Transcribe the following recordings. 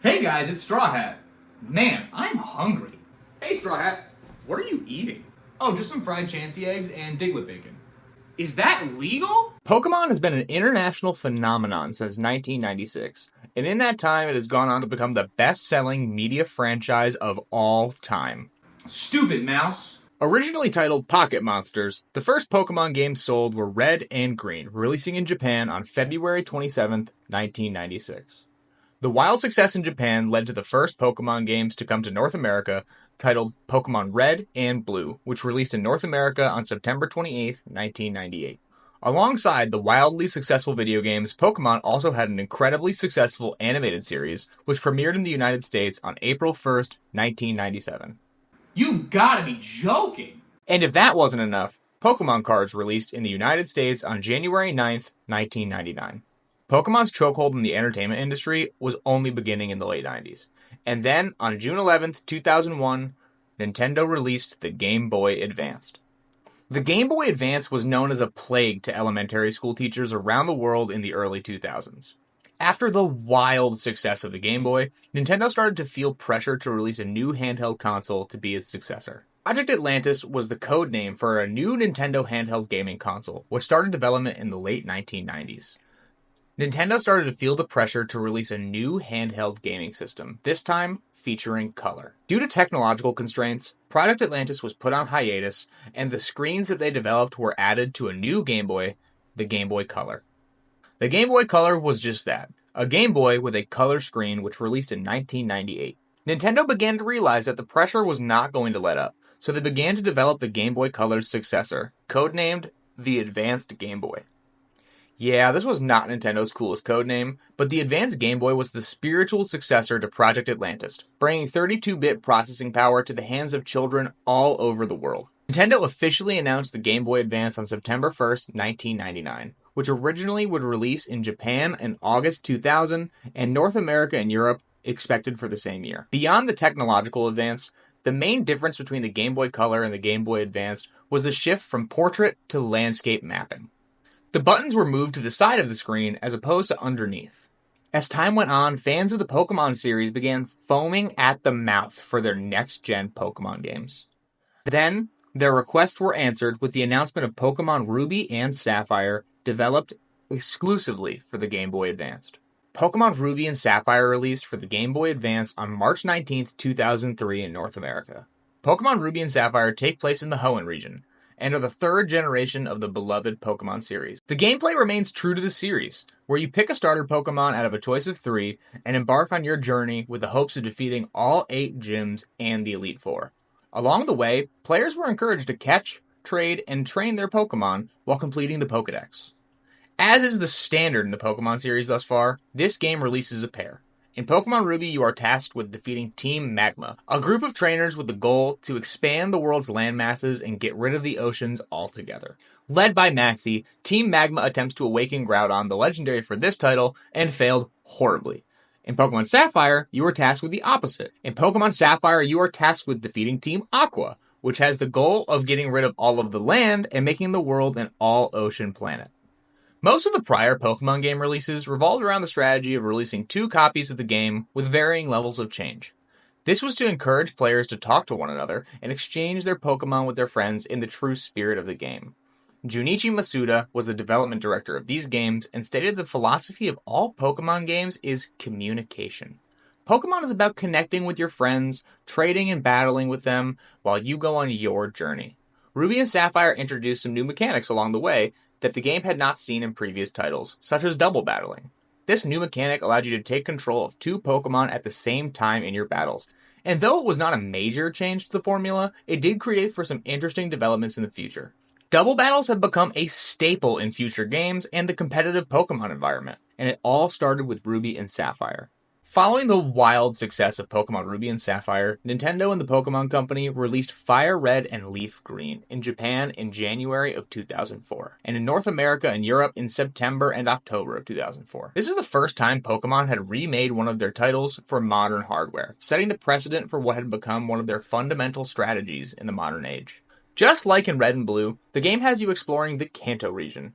Hey guys, it's Straw Hat. Man, I'm hungry. Hey, Straw Hat, what are you eating? Oh, just some fried chancy eggs and Diglett bacon. Is that legal? Pokemon has been an international phenomenon since 1996, and in that time it has gone on to become the best-selling media franchise of all time. Stupid mouse. Originally titled Pocket Monsters, the first Pokemon games sold were Red and Green, releasing in Japan on February 27, 1996. The wild success in Japan led to the first Pokemon games to come to North America, titled Pokemon Red and Blue, which released in North America on September 28, 1998. Alongside the wildly successful video games, Pokemon also had an incredibly successful animated series, which premiered in the United States on April 1st, 1997. You've gotta be joking. And if that wasn't enough, Pokemon cards released in the United States on January 9th, 1999. Pokemon's chokehold in the entertainment industry was only beginning in the late 90s. And then, on June 11th, 2001, Nintendo released the Game Boy Advance. The Game Boy Advance was known as a plague to elementary school teachers around the world in the early 2000s. After the wild success of the Game Boy, Nintendo started to feel pressure to release a new handheld console to be its successor. Project Atlantis was the code name for a new Nintendo handheld gaming console, which started development in the late 1990s. Nintendo started to feel the pressure to release a new handheld gaming system, this time featuring color. Due to technological constraints, Project Atlantis was put on hiatus, and the screens that they developed were added to a new Game Boy, the Game Boy Color. The Game Boy Color was just that, a Game Boy with a color screen which released in 1998. Nintendo began to realize that the pressure was not going to let up, so they began to develop the Game Boy Color's successor, codenamed the Advanced Game Boy. Yeah, this was not Nintendo's coolest codename, but the Advanced Game Boy was the spiritual successor to Project Atlantis, bringing 32-bit processing power to the hands of children all over the world. Nintendo officially announced the Game Boy Advance on September 1st, 1999, which originally would release in Japan in August 2000, and North America and Europe expected for the same year. Beyond the technological advance, the main difference between the Game Boy Color and the Game Boy Advance was the shift from portrait to landscape mapping. The buttons were moved to the side of the screen as opposed to underneath. As time went on, fans of the Pokemon series began foaming at the mouth for their next-gen Pokemon games. Then, their requests were answered with the announcement of Pokémon Ruby and Sapphire, developed exclusively for the Game Boy Advance. Pokémon Ruby and Sapphire released for the Game Boy Advance on March 19, 2003 in North America. Pokémon Ruby and Sapphire take place in the Hoenn region, and are the third generation of the beloved Pokemon series. The gameplay remains true to the series, where you pick a starter Pokemon out of a choice of 3 and embark on your journey with the hopes of defeating all 8 gyms and the Elite Four. Along the way, players were encouraged to catch, trade, and train their Pokemon while completing the Pokédex. As is the standard in the Pokemon series thus far, this game releases a pair. In Pokemon Ruby, you are tasked with defeating Team Magma, a group of trainers with the goal to expand the world's landmasses and get rid of the oceans altogether. Led by Maxie, Team Magma attempts to awaken Groudon, the legendary for this title, and failed horribly. In Pokemon Sapphire, you are tasked with the opposite. In Pokemon Sapphire, you are tasked with defeating Team Aqua, which has the goal of getting rid of all of the land and making the world an all-ocean planet. Most of the prior Pokemon game releases revolved around the strategy of releasing 2 copies of the game with varying levels of change. This was to encourage players to talk to one another and exchange their Pokemon with their friends in the true spirit of the game. Junichi Masuda was the development director of these games and stated the philosophy of all Pokemon games is communication. Pokemon is about connecting with your friends, trading and battling with them while you go on your journey. Ruby and Sapphire introduced some new mechanics along the way that the game had not seen in previous titles, such as double battling. This new mechanic allowed you to take control of 2 Pokemon at the same time in your battles, and though it was not a major change to the formula, it did create for some interesting developments in the future. Double battles have become a staple in future games and the competitive Pokemon environment, and it all started with Ruby and Sapphire. Following the wild success of Pokémon Ruby and Sapphire, Nintendo and the Pokémon Company released FireRed and LeafGreen in Japan in January of 2004, and in North America and Europe in September and October of 2004. This is the first time Pokémon had remade one of their titles for modern hardware, setting the precedent for what had become one of their fundamental strategies in the modern age. Just like in Red and Blue, the game has you exploring the Kanto region,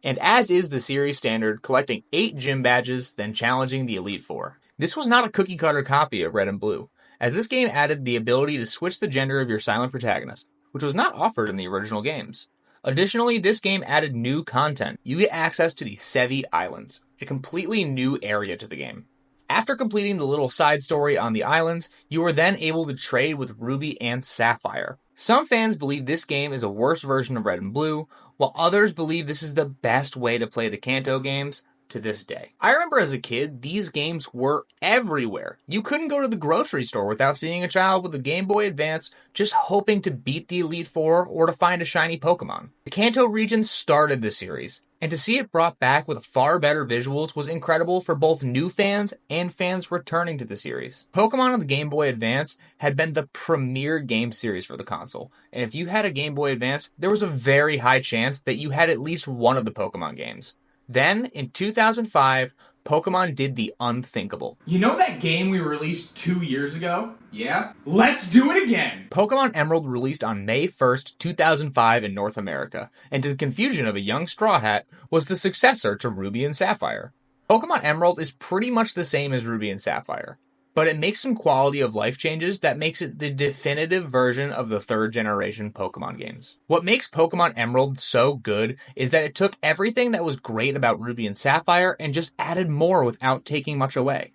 and as is the series standard, collecting 8 gym badges, then challenging the Elite Four. This was not a cookie-cutter copy of Red and Blue, as this game added the ability to switch the gender of your silent protagonist, which was not offered in the original games. Additionally, this game added new content. You get access to the Sevi Islands, a completely new area to the game. After completing the little side story on the islands, you are then able to trade with Ruby and Sapphire. Some fans believe this game is a worse version of Red and Blue, while others believe this is the best way to play the Kanto games to this day. I remember as a kid, these games were everywhere. You couldn't go to the grocery store without seeing a child with a Game Boy Advance just hoping to beat the Elite Four or to find a shiny Pokemon. The Kanto region started the series, and to see it brought back with far better visuals was incredible for both new fans and fans returning to the series. Pokemon on the Game Boy Advance had been the premier game series for the console, and if you had a Game Boy Advance, there was a very high chance that you had at least one of the Pokemon games. Then, in 2005, Pokemon did the unthinkable. You know that game we released 2 years ago? Yeah? Let's do it again! Pokemon Emerald released on May 1st, 2005 in North America, and to the confusion of a young Straw Hat, was the successor to Ruby and Sapphire. Pokemon Emerald is pretty much the same as Ruby and Sapphire, but it makes some quality of life changes that makes it the definitive version of the third generation Pokemon games. What makes Pokemon Emerald so good is that it took everything that was great about Ruby and Sapphire and just added more without taking much away.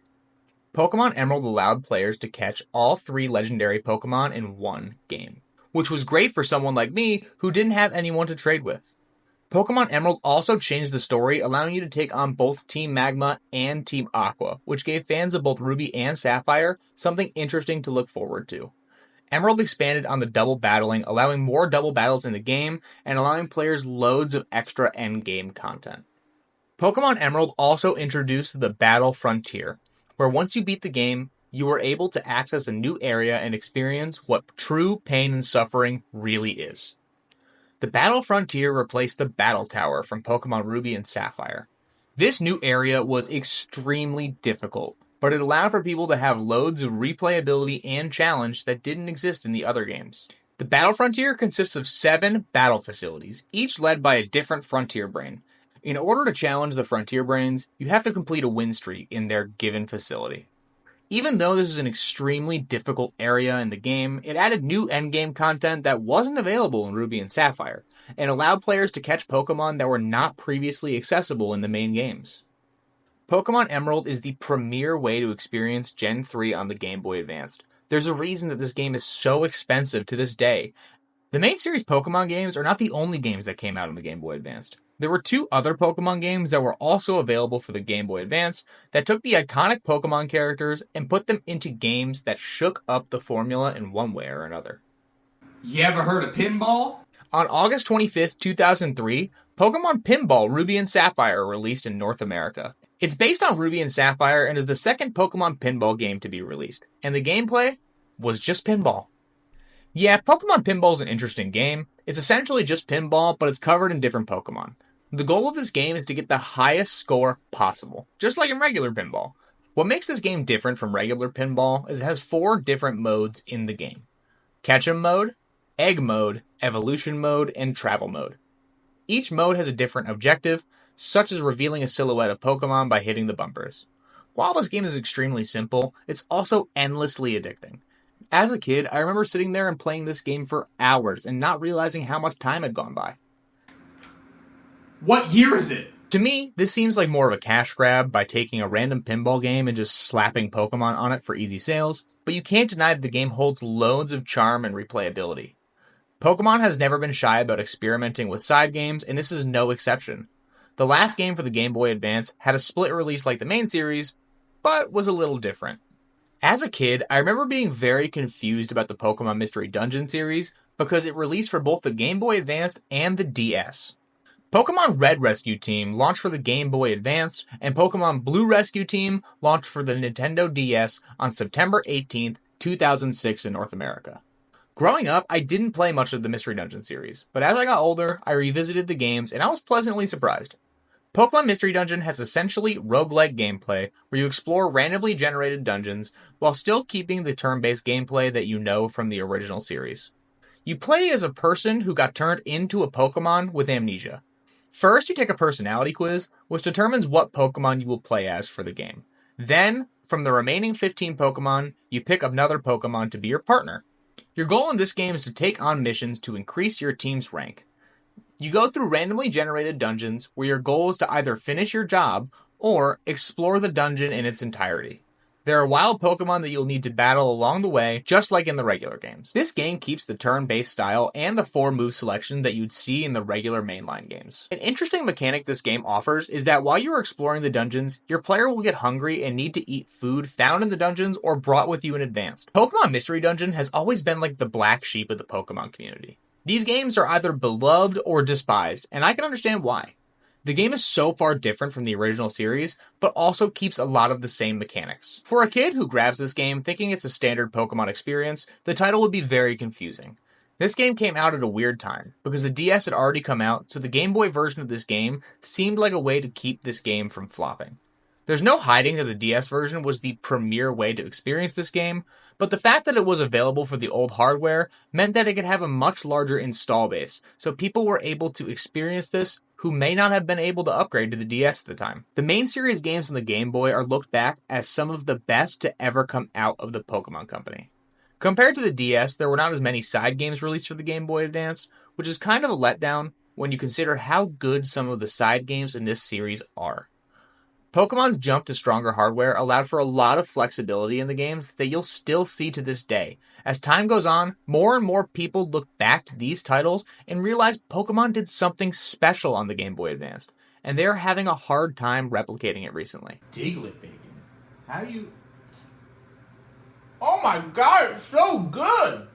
Pokemon Emerald allowed players to catch all 3 legendary Pokemon in one game, which was great for someone like me who didn't have anyone to trade with. Pokemon Emerald also changed the story, allowing you to take on both Team Magma and Team Aqua, which gave fans of both Ruby and Sapphire something interesting to look forward to. Emerald expanded on the double battling, allowing more double battles in the game, and allowing players loads of extra endgame content. Pokemon Emerald also introduced the Battle Frontier, where once you beat the game, you were able to access a new area and experience what true pain and suffering really is. The Battle Frontier replaced the Battle Tower from Pokémon Ruby and Sapphire. This new area was extremely difficult, but it allowed for people to have loads of replayability and challenge that didn't exist in the other games. The Battle Frontier consists of 7 battle facilities, each led by a different Frontier Brain. In order to challenge the Frontier Brains, you have to complete a win streak in their given facility. Even though this is an extremely difficult area in the game, it added new endgame content that wasn't available in Ruby and Sapphire, and allowed players to catch Pokemon that were not previously accessible in the main games. Pokemon Emerald is the premier way to experience Gen 3 on the Game Boy Advance. There's a reason that this game is so expensive to this day. The main series Pokemon games are not the only games that came out on the Game Boy Advance. There were 2 other Pokemon games that were also available for the Game Boy Advance that took the iconic Pokemon characters and put them into games that shook up the formula in one way or another. You ever heard of pinball? On August 25th, 2003, Pokemon Pinball Ruby and Sapphire released in North America. It's based on Ruby and Sapphire and is the second Pokemon pinball game to be released, and the gameplay was just pinball. Yeah, Pokemon Pinball is an interesting game. It's essentially just pinball, but it's covered in different Pokemon. The goal of this game is to get the highest score possible, just like in regular pinball. What makes this game different from regular pinball is it has 4 different modes in the game. Catch-em mode, egg mode, evolution mode, and travel mode. Each mode has a different objective, such as revealing a silhouette of Pokemon by hitting the bumpers. While this game is extremely simple, it's also endlessly addicting. As a kid, I remember sitting there and playing this game for hours and not realizing how much time had gone by. What year is it? To me, this seems like more of a cash grab by taking a random pinball game and just slapping Pokemon on it for easy sales, but you can't deny that the game holds loads of charm and replayability. Pokemon has never been shy about experimenting with side games, and this is no exception. The last game for the Game Boy Advance had a split release like the main series, but was a little different. As a kid, I remember being very confused about the Pokémon Mystery Dungeon series because it released for both the Game Boy Advance and the DS. Pokémon Red Rescue Team launched for the Game Boy Advance, and Pokémon Blue Rescue Team launched for the Nintendo DS on September 18th, 2006 in North America. Growing up, I didn't play much of the Mystery Dungeon series, but as I got older, I revisited the games and I was pleasantly surprised. Pokemon Mystery Dungeon has essentially roguelike gameplay where you explore randomly generated dungeons while still keeping the turn-based gameplay that you know from the original series. You play as a person who got turned into a Pokemon with amnesia. First, you take a personality quiz, which determines what Pokemon you will play as for the game. Then, From the remaining 15 Pokemon, you pick another Pokemon to be your partner. Your goal in this game is to take on missions to increase your team's rank. You go through randomly generated dungeons where your goal is to either finish your job or explore the dungeon in its entirety. There are wild Pokemon that you'll need to battle along the way, just like in the regular games. This game keeps the turn-based style and the 4-move selection that you'd see in the regular mainline games. An interesting mechanic this game offers is that while you're exploring the dungeons, your player will get hungry and need to eat food found in the dungeons or brought with you in advance. Pokemon Mystery Dungeon has always been like the black sheep of the Pokemon community. These games are either beloved or despised, and I can understand why. The game is so far different from the original series, but also keeps a lot of the same mechanics. For a kid who grabs this game thinking it's a standard Pokemon experience, the title would be very confusing. This game came out at a weird time, because the DS had already come out, so the Game Boy version of this game seemed like a way to keep this game from flopping. There's no hiding that the DS version was the premier way to experience this game, but the fact that it was available for the old hardware meant that it could have a much larger install base, so people were able to experience this who may not have been able to upgrade to the DS at the time. The main series games on the Game Boy are looked back as some of the best to ever come out of the Pokemon Company. Compared to the DS, there were not as many side games released for the Game Boy Advance, which is kind of a letdown when you consider how good some of the side games in this series are. Pokemon's jump to stronger hardware allowed for a lot of flexibility in the games that you'll still see to this day. As time goes on, more and more people look back to these titles and realize Pokemon did something special on the Game Boy Advance, and they're having a hard time replicating it recently. Diglett bacon. How do you... Oh my god, it's so good!